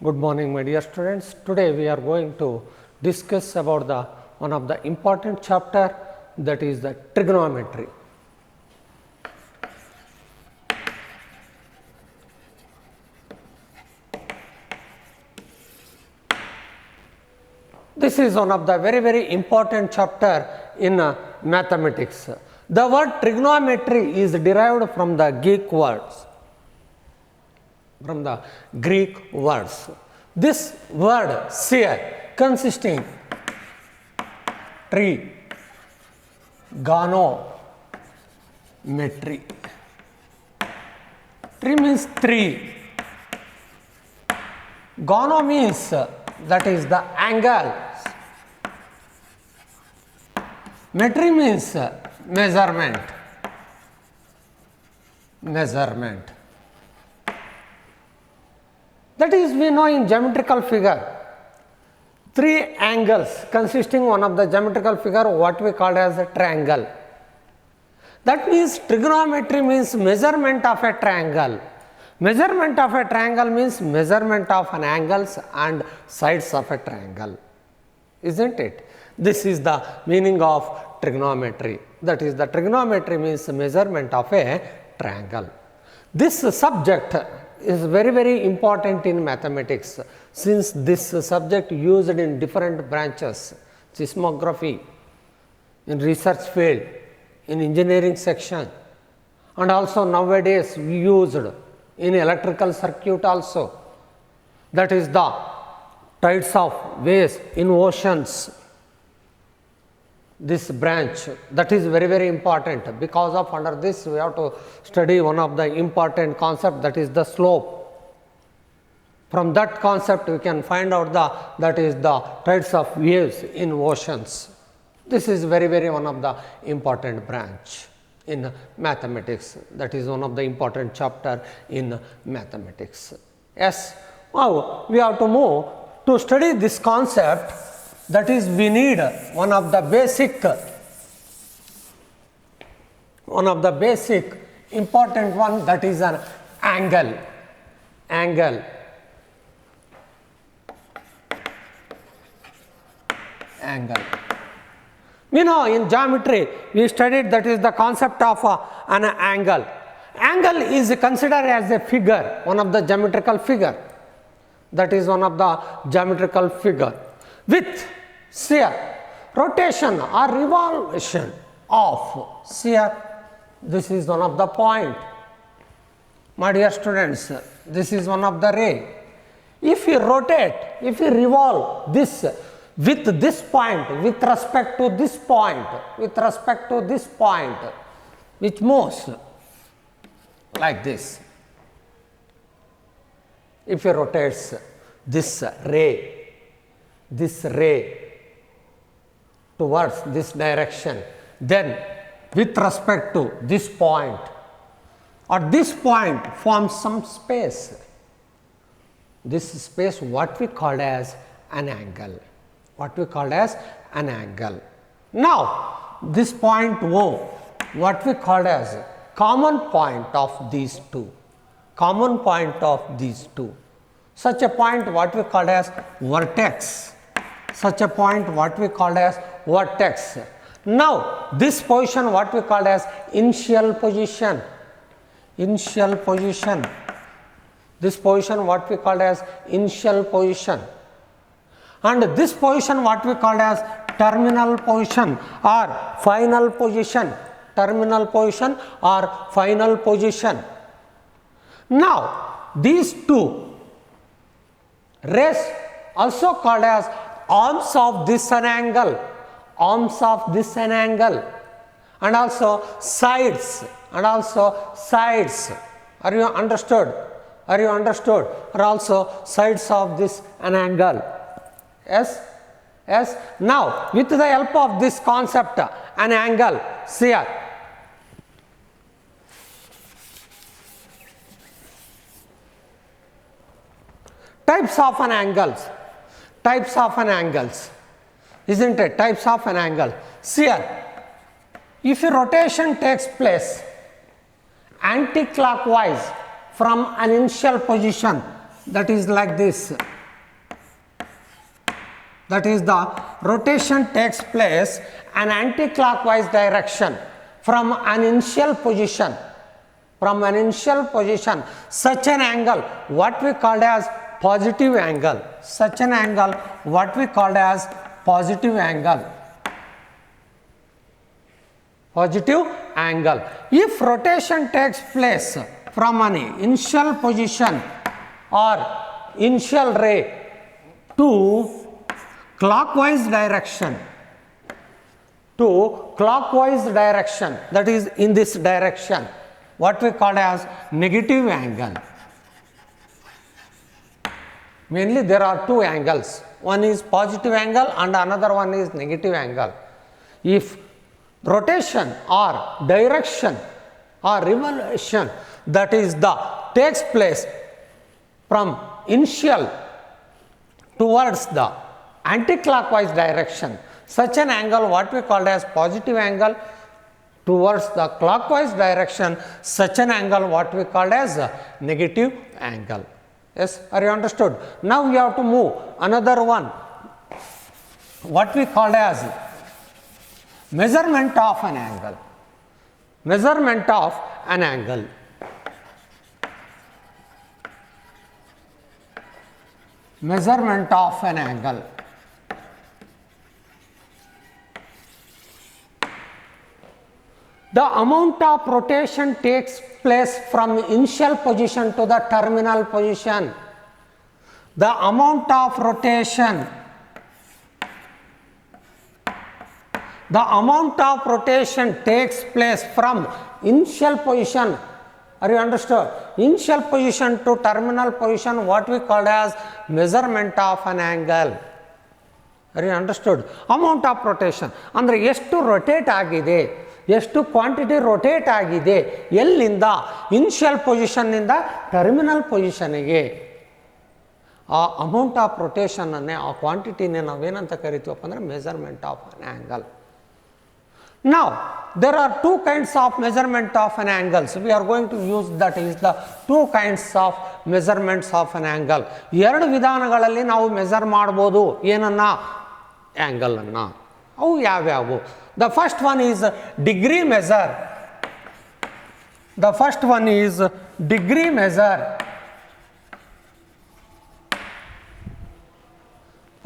Good morning, my dear students. Today we are going to discuss about one of the important chapter, that is the trigonometry. This is one of the very important chapter in mathematics. The word trigonometry is derived from the Greek words. This word sphere consisting trigonometry. Tri means three. Gono means that is the angle. Metry means measurement. That is, we know in geometrical figure, three angles consisting one of the geometrical figure what we call as a triangle. That means trigonometry means measurement of a triangle. Measurement of a triangle means measurement of an angles and sides of a triangle, isn't it? This is the meaning of trigonometry. That is, the trigonometry means measurement of a triangle. This subject is very important in mathematics, since this subject used in different branches, seismography, in research field, in engineering section, and also nowadays we used in electrical circuit also. That is the tides of waves in oceans. This branch, that is very important, because of under this we have to study one of the important concept, that is the slope. From that concept we can find out that is the tides of waves in oceans. This is very one of the important branch in mathematics. That is one of the important chapter in mathematics. Yes, now we have to move to study this concept. That is, we need one of the basic important one, that is an angle. We know in geometry we studied that is the concept of an angle. Angle is considered as a figure, one of the geometrical figure. That is one of the geometrical figure with sphere, rotation or revolution of sphere. This is one of the point. My dear students, this is one of the ray. If you rotate, if you revolve this with this point, with respect to this point, which moves like this. If you rotate this ray towards this direction, then with respect to this point, or this point forms some space. This space what we call as an angle. Now this point O, what we call as common point of these two. Such a point what we call as vertex. Now this position what we call as initial position. This position what we call as initial position, and this position what we call as terminal position or final position. Now these two rays also called as arms of this angle, and also sides. Are you understood? Are also sides of this angle. Yes. Now with the help of this concept, an angle sphere, types of an angles, isn't it? Types of an angle. Sphere, if a rotation takes place anti-clockwise from an initial position, that is like this, that is the rotation takes place an anti-clockwise direction from an initial position, such an angle what we called as positive angle, such an angle what we called as positive angle. If rotation takes place from an initial position or initial ray to clockwise direction, that is in this direction, what we call as negative angle. Mainly there are two angles, one is positive angle and another one is negative angle. If rotation or direction or revolution, that is takes place from initial towards the anti-clockwise direction, such an angle what we called as positive angle, towards the clockwise direction, such an angle what we called as a negative angle. Yes, are you understood? Now we have to move another one, what we called as measurement of an angle. Measurement of an angle. Measurement of an angle. The amount of rotation takes place from initial position to the terminal position. The amount of rotation, takes place from initial position. Are you understood? Initial position to terminal position, what we call as measurement of an angle. Are you understood? Amount of rotation ಅಂದರೆ ಎಷ್ಟು rotate ಆಗಿದೆ, ಎಷ್ಟು quantity rotate ಆಗಿದೆ, ಎಲ್ಲಿಂದ initial ಪೊಸಿಷನ್ನಿಂದ terminal ಪೊಸಿಷನ್ಗೆ. ಆ amount of ರೊಟೇಷನ್ನೇ, ಆ ಕ್ವಾಂಟಿಟಿನೇ ನಾವೇನಂತ ಕರಿತೀವಪ್ಪ ಅಂದರೆ measurement of an angle. Now, there are two kinds of measurement of an angle. So, we are going to use that is the two kinds of measurements of an angle. ಎರಡು ವಿಧಾನಗಳಲ್ಲಿ ನಾವು measure ಮಾಡ್ಬೋದು ಏನನ್ನ, angle ಅನ್ನು. ಅವು ಯಾವ್ಯಾವು? The first one is degree measure. The first one is degree measure.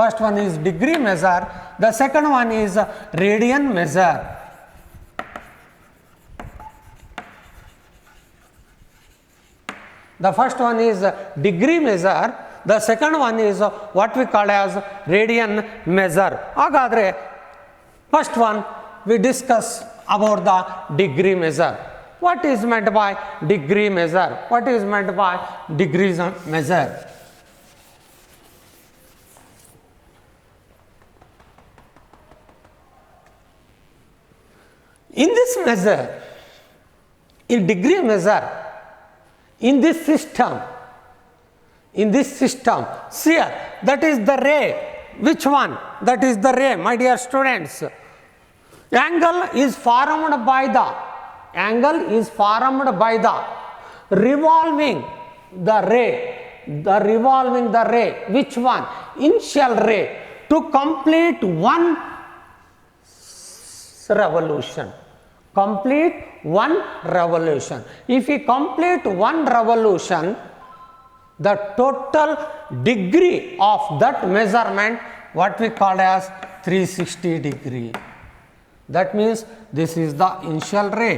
First one is degree measure. The second one is radian measure. The first one is degree measure. The second one is what we call as radian measure. ಹಾಗಾದರೆ first one we discuss about the degree measure. What is meant by degree measure? What is meant by degree measure? In this measure, in degree measure, in this system, see here, that is the ray. Which one? That is the ray, my dear students. Angle is formed by the revolving the ray. Which one? Initial ray to complete one revolution. If we complete one revolution, the total degree of that measurement what we call as 360 degree. That means this is the initial ray,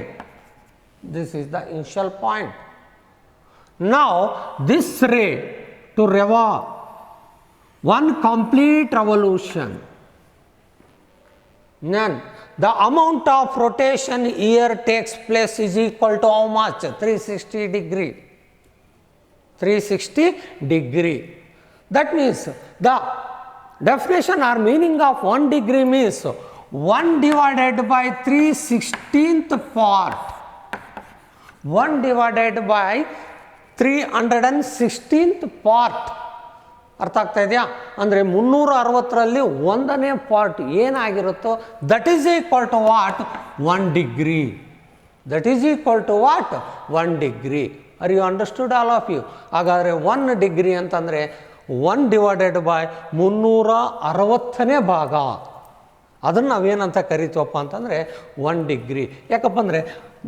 this is the initial point. Now this ray to revolve one complete revolution, then the amount of rotation here takes place is equal to how much? 360 degree. 360 degree. That means the definition or meaning of 1 degree means 1 divided by 3/16th part. 1 divided by 316th part. ಅರ್ಥ ಆಗ್ತಾ ಇದೆಯಾ? ಅಂದರೆ 360ರಲ್ಲಿ 1ನೇ part ಏನಾಗಿರುತ್ತೋ that is equal to what? 1 degree. That is equal to what? 1 degree. Are you understood all of you? ಹಾಗಾದರೆ 1 degree ಅಂತಂದರೆ 1 divided by 360ನೇ ಭಾಗ. ಅದನ್ನು ನಾವೇನಂತ ಕರಿತೀವಪ್ಪ ಅಂತಂದರೆ 1 ಡಿಗ್ರಿ. ಯಾಕಪ್ಪ ಅಂದರೆ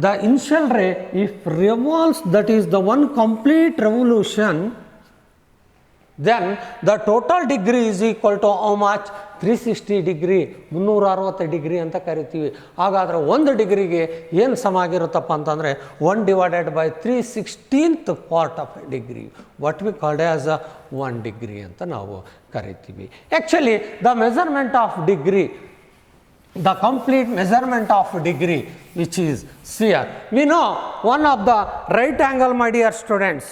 the initial ray if revolves, that is the one complete revolution, then the total degree is equal to how much? 360 degree, 360 degree ಅಂತ ಕರಿತೀವಿ. ಹಾಗಾದರೆ 1 ಡಿಗ್ರಿಗೆ ಏನು ಸಮ ಆಗಿರುತ್ತಪ್ಪ ಅಂತಂದರೆ 1 divided by 3/16th part of degree, what we called as a 1 degree ಅಂತ ನಾವು ಕರಿತೀವಿ. Actually the measurement of degree, the complete measurement of degree, which is sphere. We know one of the right angle, my dear students,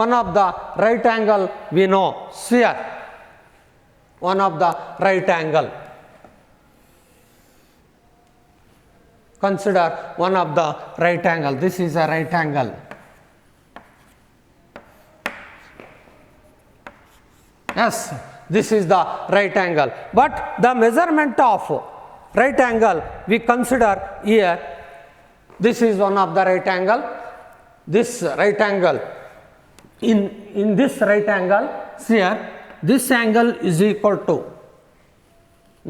one of the right angle we know sphere, one of the right angle. Consider one of the right angle. This is a right angle. Yes, this is the right angle, but the measurement of right angle we consider here. This is one of the right angle. This right angle, in this right angle here, this angle is equal to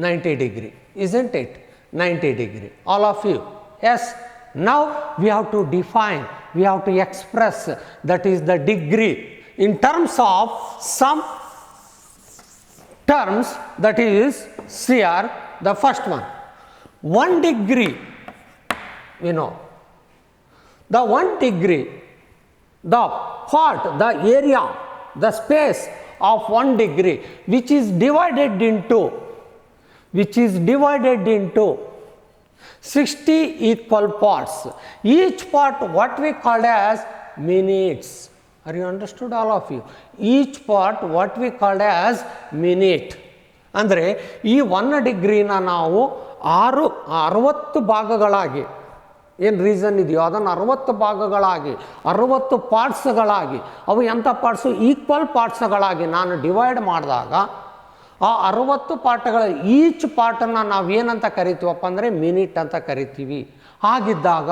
90 degree, isn't it? 90 degree, all of you. Yes, now we have to define, we have to express, that is the degree in terms of some terms, that is here. The first one, 1 degree, we know the 1 degree, the part, the area, the space of 1 degree, which is divided into 60 equal parts. Each part what we call as minutes. Are you understood, all of you? Each part what we called as minute. ಅಂದರೆ ಈ 1 ಡಿಗ್ರಿನ ನಾವು 60 ಭಾಗಗಳಾಗಿ, ಏನು reason ಇದೆಯೋ ಅದನ್ನು 60 ಭಾಗಗಳಾಗಿ, 60 ಪಾರ್ಟ್ಸ್ಗಳಾಗಿ, ಅವು ಎಂಥ ಪಾರ್ಟ್ಸು? ಈಕ್ವಲ್ ಪಾರ್ಟ್ಸ್ಗಳಾಗಿ ನಾನು ಡಿವೈಡ್ ಮಾಡಿದಾಗ ಆ 60 ಪಾರ್ಟ್ಗಳ ಈಚ್ ಪಾರ್ಟನ್ನು ನಾವು ಏನಂತ ಕರಿತೀವಪ್ಪ ಅಂದರೆ ಮಿನಿಟ್ ಅಂತ ಕರಿತೀವಿ. ಹಾಗಿದ್ದಾಗ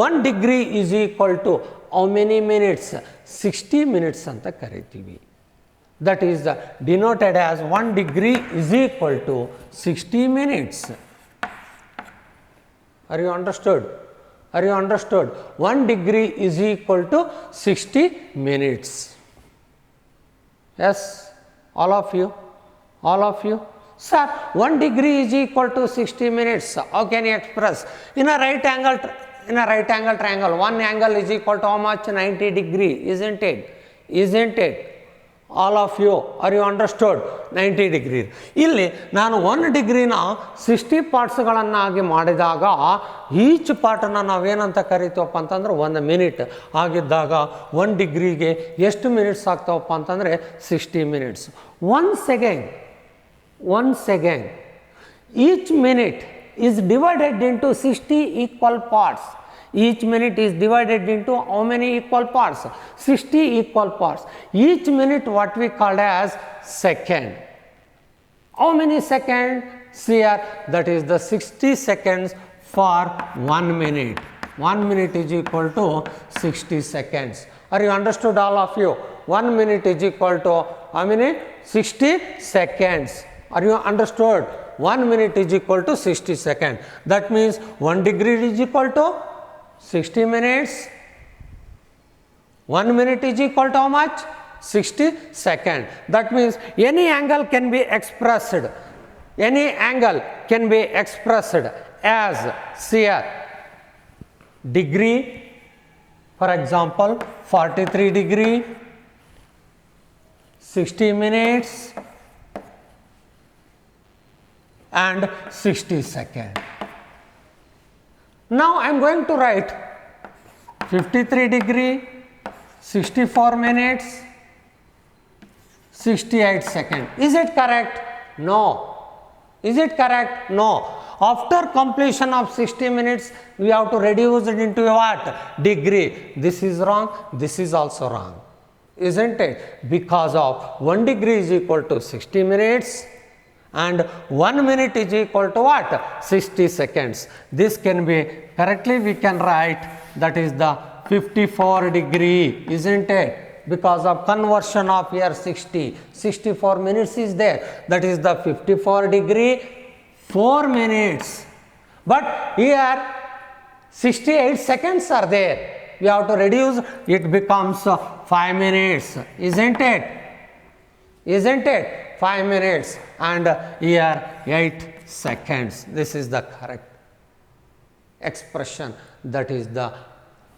1 degree is equal to how many minutes? 60 minutes ಅಂತ ಕರಿತೀವಿ. That is denoted as 1 degree is equal to 60 minutes. Are you understood? Are you understood? 1 degree is equal to 60 minutes. Yes, all of you, all of you. Sir, 1 degree is equal to 60 minutes. How can you express? In a right angle triangle, one angle is equal to how much? 90 degree, isn't it? Isn't it? All of you, are you understood? 90 degree. ಇಲ್ಲಿ ನಾನು 1 ಡಿಗ್ರಿನ 60 ಪಾರ್ಟ್ಸ್ಗಳನ್ನಾಗಿ ಮಾಡಿದಾಗ each ಪಾರ್ಟನ್ನು ನಾವೇನಂತ ಕರಿತೀವಪ್ಪ ಅಂತಂದ್ರೆ 1 minute. ಆಗಿದ್ದಾಗ 1 ಡಿಗ್ರಿಗೆ ಎಷ್ಟು minutes ಆಗ್ತಾವಪ್ಪ ಅಂತಂದರೆ 60 minutes. 1 second, each minute is divided into 60 equal parts. Each minute is divided into how many equal parts? 60 equal parts. Each minute what we call as second. How many seconds? Here, that is the 60 seconds for 1 minute. 1 minute is equal to 60 seconds. Are you understood, all of you? 1 minute is equal to how many? 60 seconds. Are you understood? 1 minute is equal to 60 seconds. That means 1 degree is equal to 60 minutes. 1 minute is equal to how much? 60 seconds. That means any angle can be expressed. Any angle can be expressed as here degree. For example, 43 degree, 60 minutes and 60 seconds. Now I am going to write 53 degree, 64 minutes, 68 seconds. Is it correct? No. Is it correct? No. After completion of 60 minutes, we have to reduce it into what? Degree. This is wrong. This is also wrong. Isn't it? Because of 1 degree is equal to 60 minutes. And 1 minute is equal to what? 60 seconds. This can be correctly we can write, that is the 54 degree, isn't it? because of conversion of here 60. 64 minutes is there. That is the 54 degree 4 minutes. But here 68 seconds are there. We have to reduce, it becomes 5 minutes, isn't it? Isn't it? 5 minutes, and here 8 seconds. This is the correct expression. That is the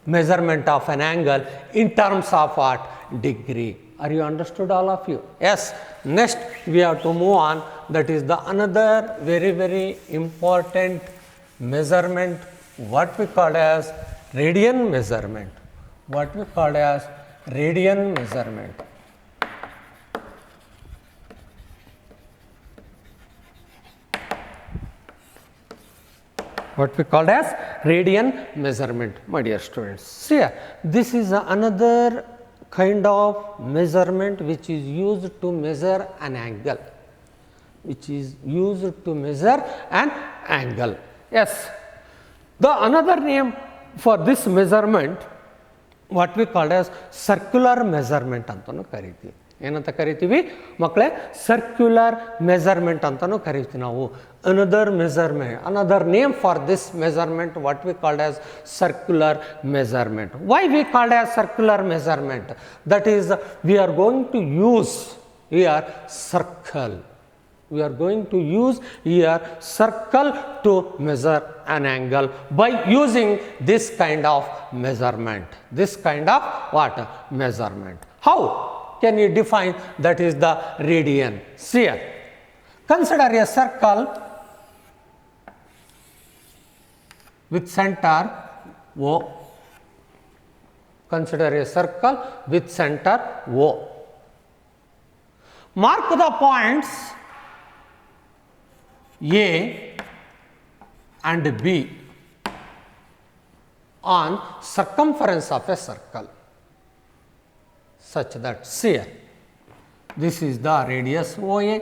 measurement of an angle in terms of what? Degree. Are you understood, all of you? Yes. Next we have to move on. That is the another very important measurement, what we call as radian measurement. What we call as radian measurement. What we call as radian measurement, my dear students. See here, this is another kind of measurement which is used to measure an angle. Which is used to measure an angle. Yes. The another name for this measurement, what we call as circular measurement ಅಂತನೂ ಕರಿತೀವಿ. ಏನಂತ ಕರಿತೀವಿ ಮಕ್ಕಳೇ? Circular measurement ಅಂತನೂ ಕರಿತೀವಿ ನಾವು. Another measurement, another name for this measurement, what we call as circular measurement. Why we call as circular measurement? That is, we are going to use here circle. We are going to use here circle to measure an angle by using this kind of measurement. This kind of what? Measurement. How can you define? That is the radian. See here. Consider a circle with center O. Consider a circle with center O. Mark the points A and B on circumference of a circle, such that, see here, this is the radius OA,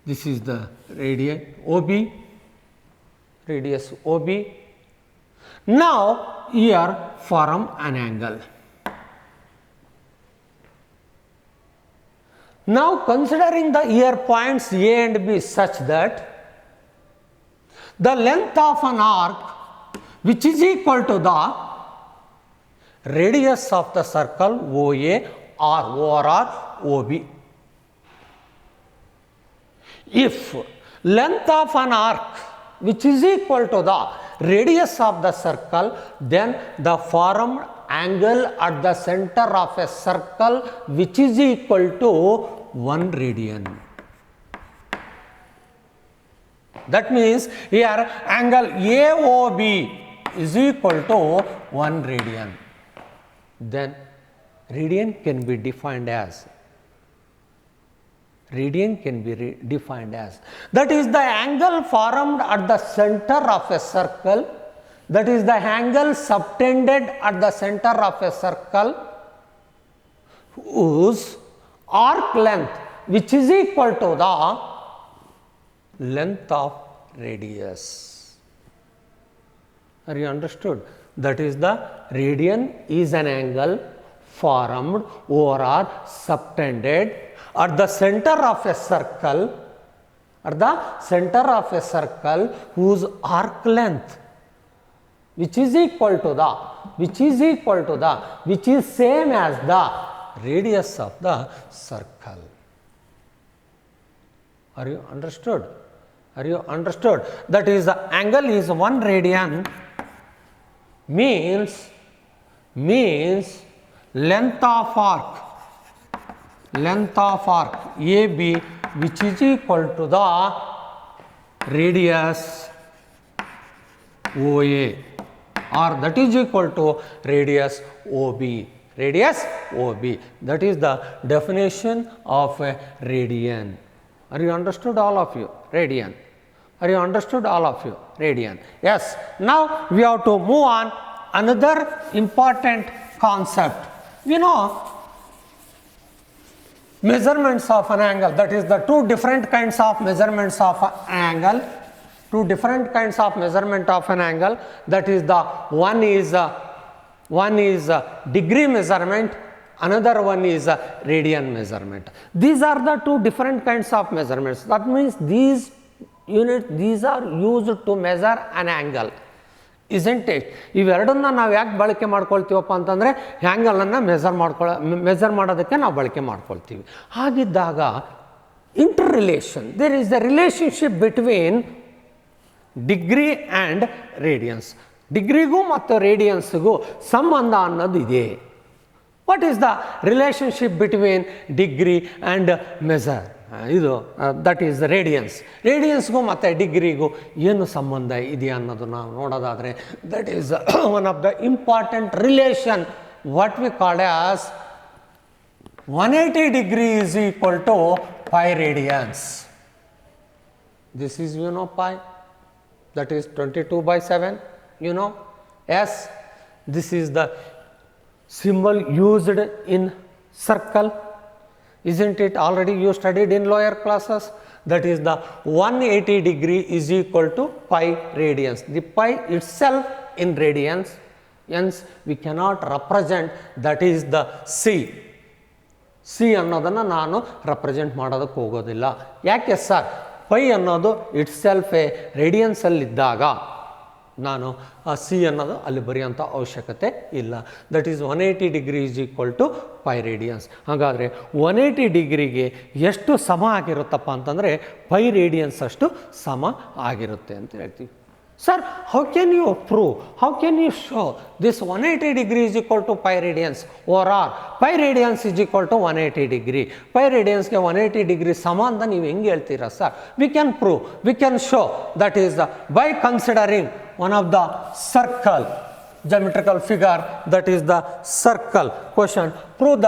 this is the radius OB, radius OB. Now here form an angle. Now considering the here points A and B such that the length of an arc which is equal to the radius of the circle OA or over OB. If length of an arc which is equal to the radius of the circle, then the formed angle at the center of a circle which is equal to 1 radian. That means here angle AOB is equal to 1 radian. Then radian can be defined as, that is the angle formed at the center of a circle, that is the angle subtended at the center of a circle whose arc length which is equal to the length of radius. Are you understood? That is the radian is an angle formed or subtended at the center of a circle, whose arc length which is equal to the, which is same as the radius of the circle. Are you understood? Are you understood? That is the angle is 1 radian means length of arc AB which is equal to the radius OA, or that is equal to radius OB. That is the definition of a radian. Are you understood, all of you? Radian. Are you understood, all of you? Radian. Yes. Now we have to move on another important concept. You know, measurements of an angle, that is the two different kinds of measurements of an angle. Two different kinds of measurement of an angle, that is the one is One is degree measurement, another one is radian measurement. These are the two different kinds of measurements. That means these units, these are used to measure an angle, isn't it? ಇವೆರಡನ್ನ ನಾವು ಯಾಕೆ ಬಳಕೆ ಮಾಡ್ಕೊಳ್ತೀವಪ್ಪ ಅಂತಂದರೆ ಆ್ಯಂಗಲನ್ನು measure ಮಾಡೋದಕ್ಕೆ ನಾವು ಬಳಕೆ ಮಾಡ್ಕೊಳ್ತೀವಿ. ಹಾಗಿದ್ದಾಗ interrelation, there is a relationship between degree and radians. ಡಿಗ್ರಿಗೂ ಮತ್ತು ರೇಡಿಯನ್ಸ್ಗೂ ಸಂಬಂಧ ಅನ್ನೋದು ಇದೆ. What is the relationship between degree and measure? ಇದು ದಟ್ ಈಸ್ ರೇಡಿಯನ್ಸ್. ರೇಡಿಯನ್ಸ್ಗೂ ಮತ್ತು ಡಿಗ್ರಿಗೂ ಏನು ಸಂಬಂಧ ಇದೆಯಾ ಅನ್ನೋದು ನಾವು ನೋಡೋದಾದರೆ that is one of the important relation what we called as 180 degree is equal to pi radians. This is pi, that is 22/7, Yes, this is the symbol used in circle, isn't it? Already you studied in lower classes. That is the 180 degree is equal to pi radians. The pi itself in radians, hence we cannot represent, that is the C. C ಅನ್ನೋದನ್ನು ನಾನು represent ಮಾಡೋದಕ್ಕೆ ಹೋಗೋದಿಲ್ಲ. ಯಾಕೆ sir? Pi ಅನ್ನೋದು itself ರೇಡಿಯನ್ಸಲ್ಲಿದ್ದಾಗ ನಾನು ಆ C ಅನ್ನೋದು ಅಲ್ಲಿ ಬರೆಯೋಂಥ ಅವಶ್ಯಕತೆ ಇಲ್ಲ. That is 180 degree is equal to pi radians. ಹಾಗಾದರೆ 180 ಡಿಗ್ರಿಗೆ ಎಷ್ಟು ಸಮ ಆಗಿರುತ್ತಪ್ಪ ಅಂತಂದರೆ ಪೈ ರೇಡಿಯನ್ಸ್ ಅಷ್ಟು ಸಮ ಆಗಿರುತ್ತೆ ಅಂತ ಹೇಳ್ತೀವಿ. Sir, how can you prove, how can you show this 180 degree is equal to pi radians or pi radians is equal to 180 degree? Pi radians ke 180 degree sama anta ನೀವು ಹೆಂಗೆ ಹೇಳ್ತೀರಾ sir? We can prove, we can show, that is by considering one of the circle, geometrical figure, that is the circle. Question, prove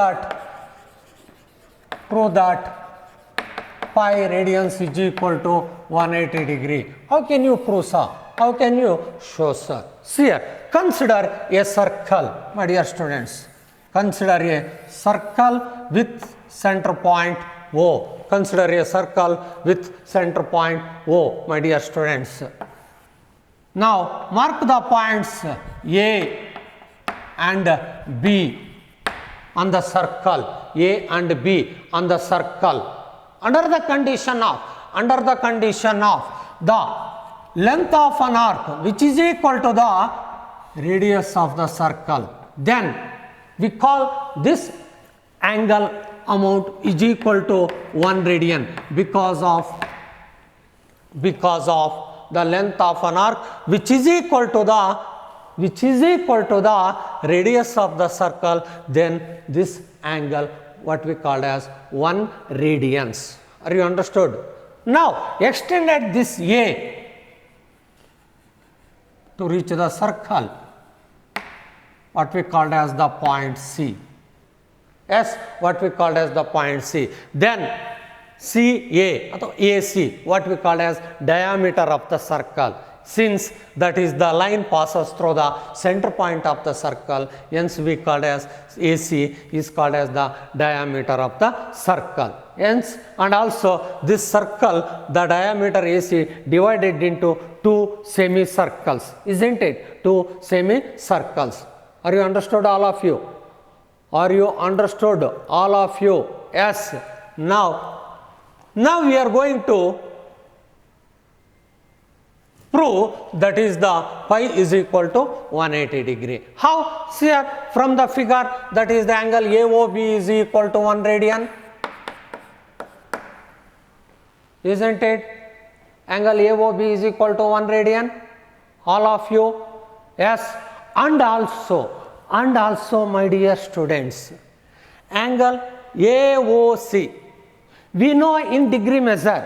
that pi radians is equal to 180 degree. How can you prove, sir? How can you show, sir? See here, consider a circle, my dear students. Consider a circle with center point O. Consider a circle with center point O, my dear students. Now, mark the points A and B on the circle. A and B on the circle. Under the condition of the length of an arc which is equal to the radius of the circle, then we call this angle amount is equal to 1 radian because of the length of an arc which is equal to the radius of the circle. Then this angle what we call as 1 radians. Are you understood? Now extended this A to reach the circle, what we called as the point C. Yes, what we called as the point C. Then CA or AC, what we called as diameter of the circle. Since that is the line passes through the center point of the circle, hence we called as AC is called as the diameter of the circle. Hence, and also this circle, the diameter AC divided into 2 semicircles, isn't it? 2 semicircles. Are you understood, all of you? Are you understood, all of you? Yes. Now we are going to prove that is the pi is equal to 180 degree. How? See here from the figure, that is the angle AOB is equal to 1 radian. Isn't it? Angle AOB is equal to 1 radian. All of you? Yes. And also my dear students, angle AOC, we know in degree measure,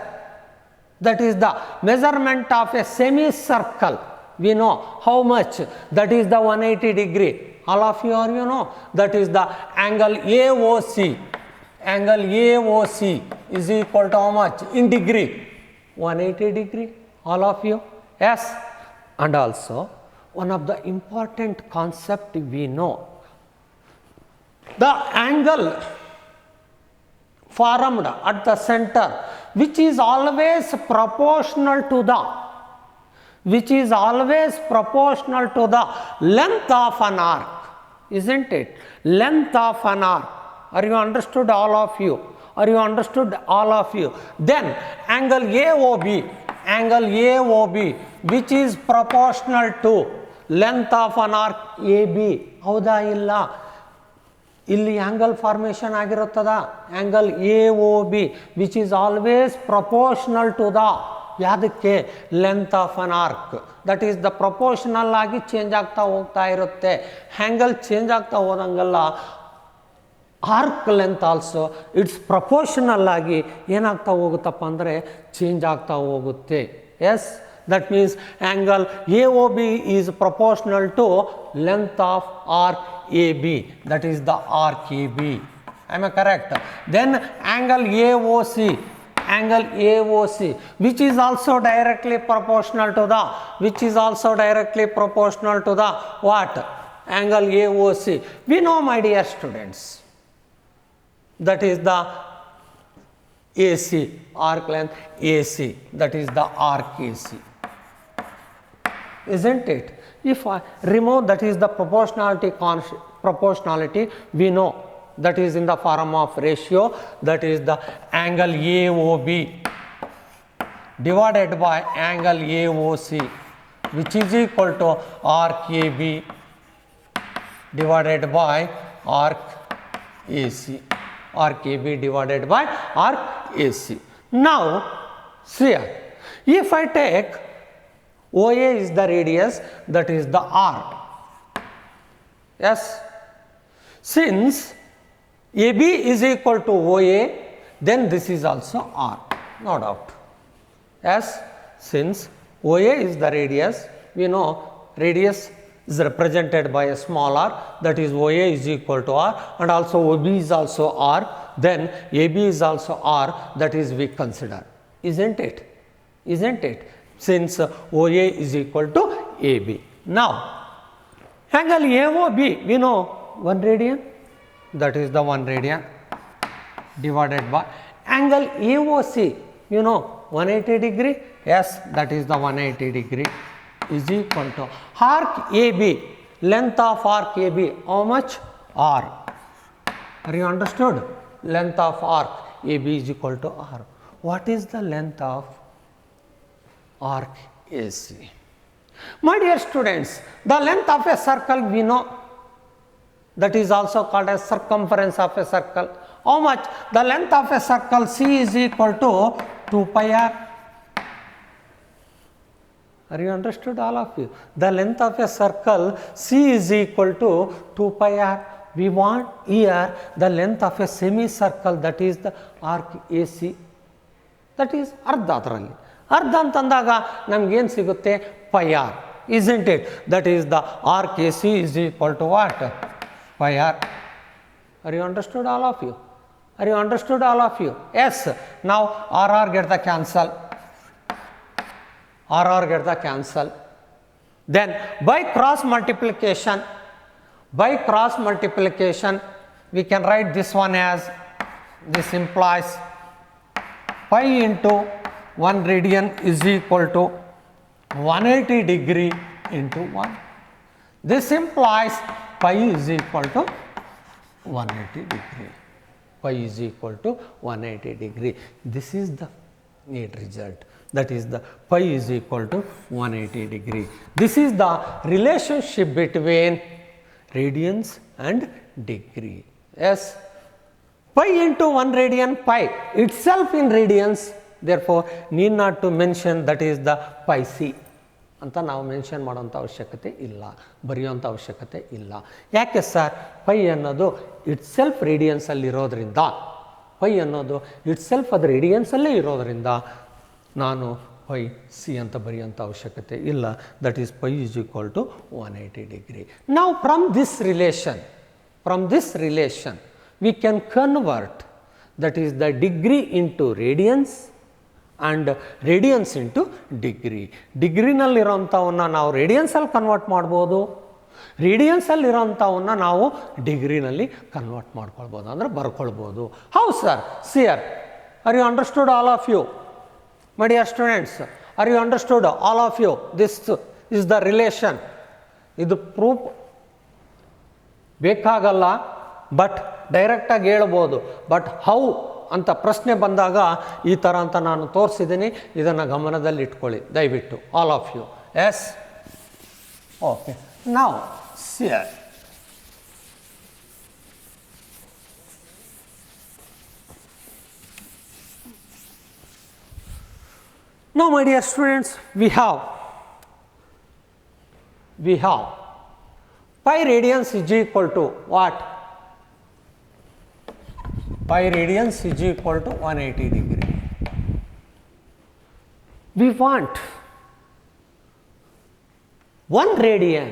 that is the measurement of a semicircle. We know how much, that is the 180 degree. All of you are, that is the angle AOC. Angle AOC is equal to how much in degree? 180 degree. All of you? Yes. And also one of the important concept we know, the angle formed at the center which is always proportional to the length of an arc. isn't it? Length of an arc. Are you understood, all of you? Are you understood, all of you? Then angle AOB, which is proportional to length of an arc AB. ಹೌದಾ ಇಲ್ಲ? ಇಲ್ಲಿ angle formation ಆಗಿರುತ್ತದ angle AOB which is always proportional to the ಯಾವುದಕ್ಕೆ length of an arc. That is the proportional ಆಗಿ change ಆಗ್ತಾ ಹೋಗ್ತಾ ಇರುತ್ತೆ. Angle change ಆಗ್ತಾ ಹೋದಂಗೆಲ್ಲ arc length also its proportional ಆಗಿ ಏನಾಗ್ತಾ ಹೋಗುತ್ತಪ್ಪ ಅಂದರೆ ಚೇಂಜ್ ಆಗ್ತಾ ಹೋಗುತ್ತೆ. Yes, that means angle AOB is proportional to length of arc AB, that is the arc AB. Am I correct? Then angle AOC, which is also directly proportional to the what? Angle AOC. We know, my dear students, that is the AC, arc length AC, that is the arc AC. Isn't it? If I remove, that is the proportionality, we know that is in the form of ratio, that is the angle AOB divided by angle AOC, which is equal to arc AB divided by arc AC. Arc AB divided by arc AC. Now see, if I take OA is the radius, that is the R. Yes, since AB is equal to OA, then this is also R, no doubt. Yes, since OA is the radius, we know radius is represented by a small r, that is OA is equal to R, and also OB is also R, then AB is also R, that is we consider. Isn't it? Since OA is equal to AB. Now angle AOB, we know 1 radian, that is the 1 radian divided by angle AOC, you know 180 degree. Yes, that is the 180 degree is equal to arc AB, length of arc AB, how much? R. Are you understood? Length of arc AB is equal to R. What is the length of arc AC? My dear students, the length of a circle we know, that is also called as circumference of a circle. How much? The length of a circle C is equal to 2 pi r. Are you understood, all of you? The length of a circle C is equal to 2 pi r. We want here the length of a semicircle, that is the arc AC, that is ಅರ್ಧ. ಅದರಲ್ಲಿ ಅರ್ಧ ಅಂತಂದಾಗ ನಮಗೇನು ಸಿಗುತ್ತೆ? pi r, isn't it? That is the arc AC is equal to what? Pi r. Are you understood, all of you? Yes. Now RR get the cancel. Then by cross multiplication we can write this one as, this implies pi into 1 radian is equal to 180 degree into 1. This implies pi is equal to 180 degree. Pi is equal to 180 degree. This is the need result, that is the pi is equal to 180 degree. This is the relationship between radians and degree. Yes, pi into 1 radian, pi itself in radians, therefore need not to mention that is the pi c ಅಂತ ನಾವು mention ಮಾಡೋಂಥ ಅವಶ್ಯಕತೆ ಇಲ್ಲ, ಬರೆಯುವಂಥ ಅವಶ್ಯಕತೆ ಇಲ್ಲ. ಯಾಕೆ sir? Pi ಅನ್ನೋದು itself ರೇಡಿಯನ್ಸಲ್ಲಿ ಇರೋದ್ರಿಂದ, ಅದು ರೇಡಿಯನ್ಸಲ್ಲೇ ಇರೋದ್ರಿಂದ ನಾನು ಪೈ ಸಿ ಅಂತ ಬರೆಯುವಂಥ ಅವಶ್ಯಕತೆ ಇಲ್ಲ. That is pi is equal to 180 degree. ನಾವು from this relation we can convert, that is the degree into radians and radians into degree. ಡಿಗ್ರಿನಲ್ಲಿರೋಂಥವನ್ನ ನಾವು ರೇಡಿಯನ್ಸಲ್ಲಿ ಕನ್ವರ್ಟ್ ಮಾಡ್ಬೋದು, ರೇಡಿಯನ್ಸಲ್ಲಿರೋಂಥವನ್ನ ನಾವು ಡಿಗ್ರಿನಲ್ಲಿ ಕನ್ವರ್ಟ್ ಮಾಡ್ಕೊಳ್ಬೋದು, ಅಂದರೆ ಬರ್ಕೊಳ್ಬೋದು. How sir? Sir, are you understood all of you? My dear students, are you understood all of you? This is the relation. ಇದು proof ಬೇಕಾಗಲ್ಲ, but ಡೈರೆಕ್ಟಾಗಿ ಹೇಳ್ಬೋದು. ಬಟ್ ಹೌ ಅಂತ ಪ್ರಶ್ನೆ ಬಂದಾಗ ಈ ಥರ ಅಂತ ನಾನು ತೋರಿಸಿದ್ದೀನಿ. ಇದನ್ನು ಗಮನದಲ್ಲಿ ಇಟ್ಕೊಳ್ಳಿ ದಯವಿಟ್ಟು, all of you. Yes, okay. ನಾವು ಸಿಯರ್ now my dear students, we have pi radians is equal to what? Pi radians is equal to 180 degree. We want 1 radian.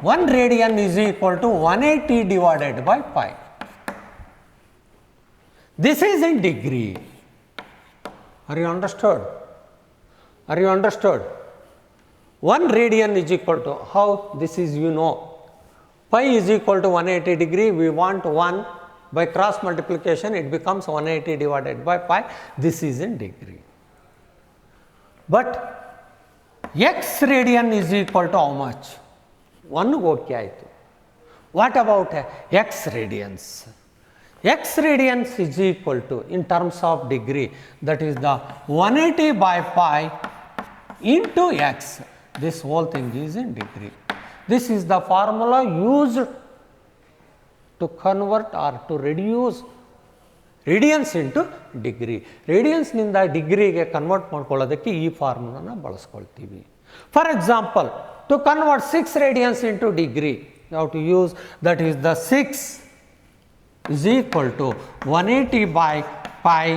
1 radian is equal to 180 divided by pi. This is in degree. Are you understood? Are you understood? 1 radian is equal to, how this is, you know, pi is equal to 180 degree. We want 1 by cross multiplication, it becomes 180 divided by pi. This is in degree. But x radian is equal to how much? 1 okay ಆಯಿತು. What about x radians? X radians is equal to, in terms of degree, that is the 180 by pi into x. This whole thing is in degree. This is the formula used to convert or to reduce radians into degree. Radians ನಿಂದ ಡಿಗ್ರಿಗೆ convert ಮಾಡ್ಕೊಳ್ಳೋದಕ್ಕೆ ಈ ಫಾರ್ಮುಲಾನ ಬಳಸ್ಕೊಳ್ತೀವಿ. For example, to convert 6 radians into degree, you have to use, that is the 6 is equal to 180 by pi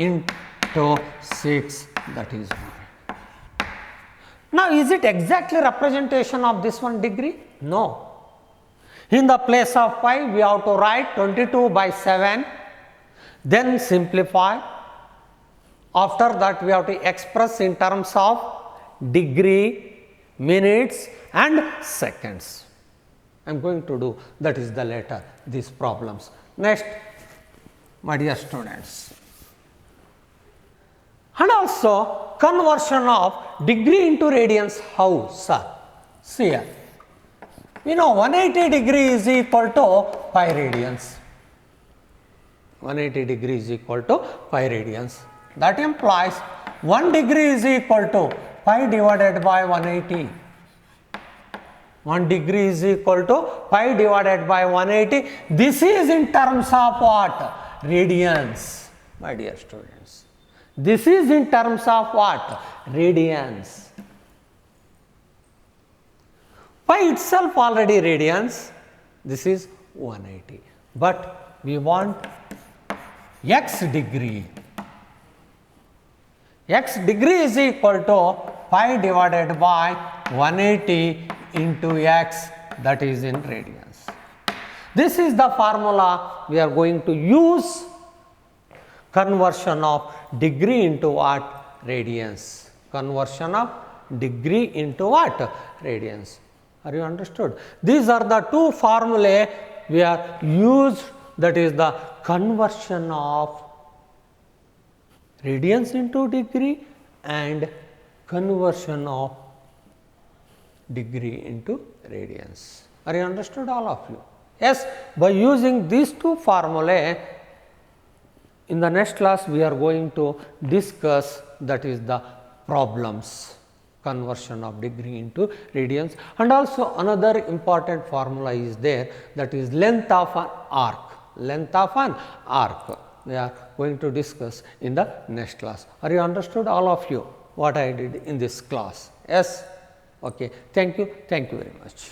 into 6, that is 1. Now, is it exactly representation of this one degree? No. In the place of pi, we have to write 22 by 7, then simplify. After that, we have to express in terms of degree, minutes and seconds. I am going to do, that is the later, these problems. Next, my dear students, and also conversion of degree into radians. How, sir? See here, you know 180 degree is equal to pi radians. 180 degree is equal to pi radians. That implies 1 degree is equal to pi divided by 180. 1 degree is equal to pi divided by 180. This is in terms of what? Radians, my dear students. This is in terms of what? Radians. Pi itself already radians. This is 180. But we want x degree. X degree is equal to pi divided by 180 into x, that is in radians. This is the formula we are going to use. Conversion of degree into what? Radians. Conversion of degree into what? Radians. Are you understood? These are the two formulae we are used, that is the conversion of radians into degree and conversion of degree into radians. Are you understood, all of you? Yes, by using these two formulae, in the next class we are going to discuss, that is the problems, conversion of degree into radians, and also another important formula is there, that is length of an arc. Length of an arc we are going to discuss in the next class. Are you understood, all of you, what I did in this class? Yes. Okay. Thank you very much.